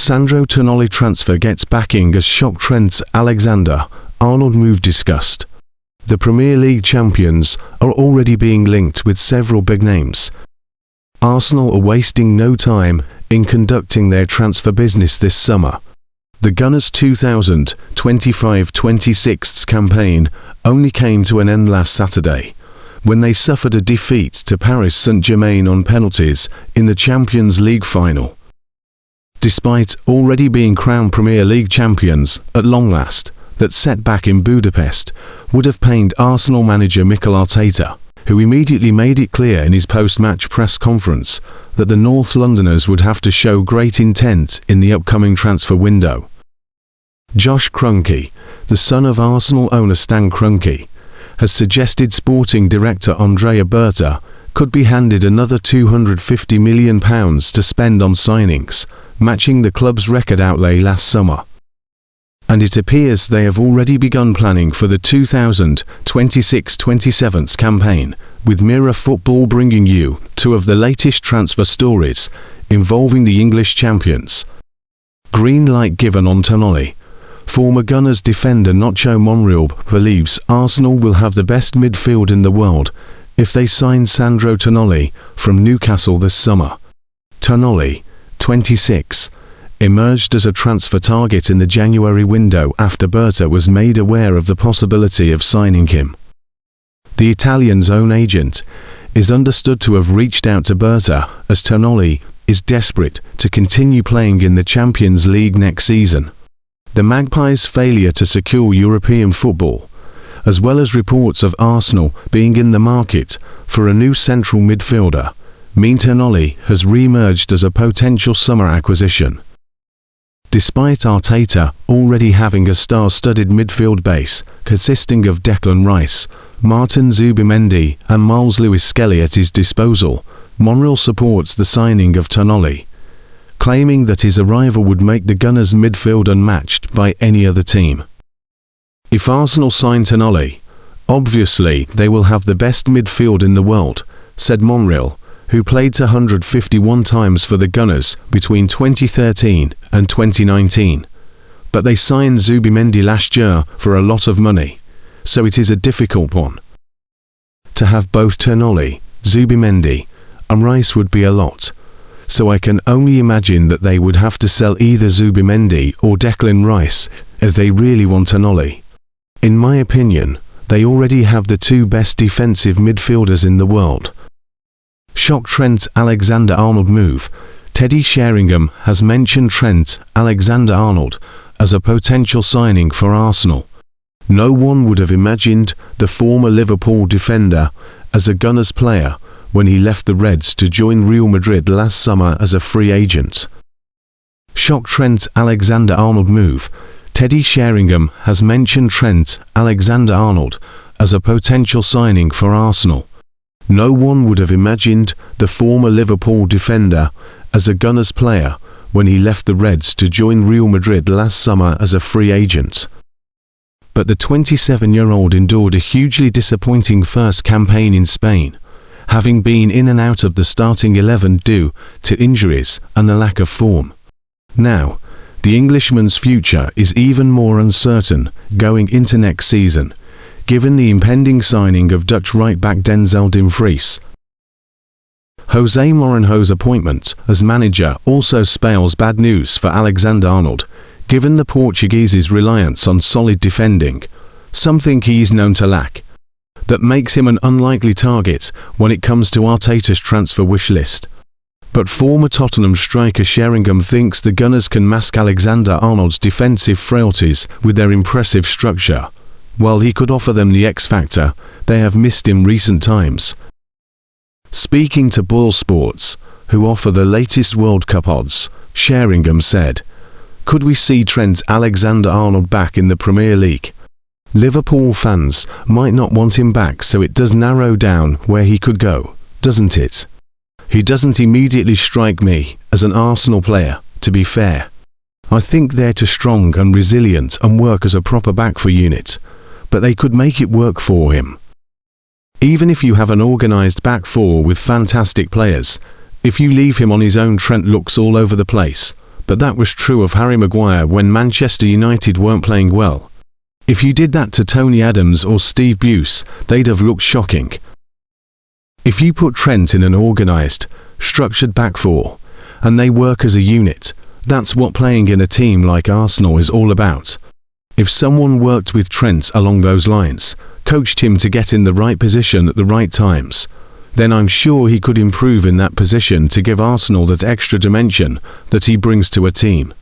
Sandro Tonali transfer gets backing as shock Trent Alexander-Arnold move discussed. The Premier League champions are already being linked with several big names. Arsenal are wasting no time in conducting their transfer business this summer. The Gunners' 2025-26 campaign only came to an end last Saturday, when they suffered a defeat to Paris Saint-Germain on penalties in the Champions League final. Despite already being crowned Premier League champions at long last, that setback in Budapest would have pained Arsenal manager Mikel Arteta, who immediately made it clear in his post-match press conference that the North Londoners would have to show great intent in the upcoming transfer window. Josh Kroenke, the son of Arsenal owner Stan Kroenke, has suggested sporting director Andrea Berta could be handed another £250 million to spend on signings, matching the club's record outlay last summer. And it appears they have already begun planning for the 2026-27 campaign, with Mirror Football bringing you two of the latest transfer stories involving the English champions. Green light given on Tonali. Former Gunners defender Nacho Monreal believes Arsenal will have the best midfield in the world if they sign Sandro Tonali from Newcastle this summer. Tonali, 26, emerged as a transfer target in the January window after Berta was made aware of the possibility of signing him. The Italian's own agent is understood to have reached out to Berta as Tonali is desperate to continue playing in the Champions League next season. The Magpies' failure to secure European football, as well as reports of Arsenal being in the market for a new central midfielder, mean Tonali has re-emerged as a potential summer acquisition. Despite Arteta already having a star-studded midfield base consisting of Declan Rice, Martin Zubimendi and Miles Lewis-Skelly at his disposal, Monreal supports the signing of Tonali, claiming that his arrival would make the Gunners' midfield unmatched by any other team. If Arsenal sign Tonali, obviously they will have the best midfield in the world, said Monreal, who played 151 times for the Gunners between 2013 and 2019. But they signed Zubimendi last year for a lot of money, so it is a difficult one. To have both Tonali, Zubimendi, and Rice would be a lot, so I can only imagine that they would have to sell either Zubimendi or Declan Rice as they really want Tonali. In my opinion, they already have the two best defensive midfielders in the world. Shock Trent Alexander-Arnold move. Teddy Sheringham has mentioned Trent Alexander-Arnold as a potential signing for Arsenal. No one would have imagined the former Liverpool defender as a Gunners player when he left the Reds to join Real Madrid last summer as a free agent. Shock Trent Alexander-Arnold move. Teddy Sheringham has mentioned Trent Alexander-Arnold as a potential signing for Arsenal. No one would have imagined the former Liverpool defender as a Gunners player when he left the Reds to join Real Madrid last summer as a free agent. But the 27-year-old endured a hugely disappointing first campaign in Spain, having been in and out of the starting 11 due to injuries and the lack of form. Now, the Englishman's future is even more uncertain going into next season, given the impending signing of Dutch right-back Denzel Dumfries. Jose Mourinho's appointment as manager also spells bad news for Alexander-Arnold, given the Portuguese's reliance on solid defending, something he is known to lack. That makes him an unlikely target when it comes to Arteta's transfer wish list. But former Tottenham striker Sheringham thinks the Gunners can mask Alexander-Arnold's defensive frailties with their impressive structure, while he could offer them the X-factor they have missed in recent times. Speaking to Boyle Sports, who offer the latest World Cup odds, Sheringham said, "Could we see Trent Alexander-Arnold back in the Premier League? Liverpool fans might not want him back, so it does narrow down where he could go, doesn't it? He doesn't immediately strike me as an Arsenal player, to be fair. I think they're too strong and resilient and work as a proper back four unit, but they could make it work for him. Even if you have an organised back four with fantastic players, if you leave him on his own, Trent looks all over the place, but that was true of Harry Maguire when Manchester United weren't playing well. If you did that to Tony Adams or Steve Bruce, they'd have looked shocking. If you put Trent in an organised, structured back four, and they work as a unit, that's what playing in a team like Arsenal is all about. If someone worked with Trent along those lines, coached him to get in the right position at the right times, then I'm sure he could improve in that position to give Arsenal that extra dimension that he brings to a team.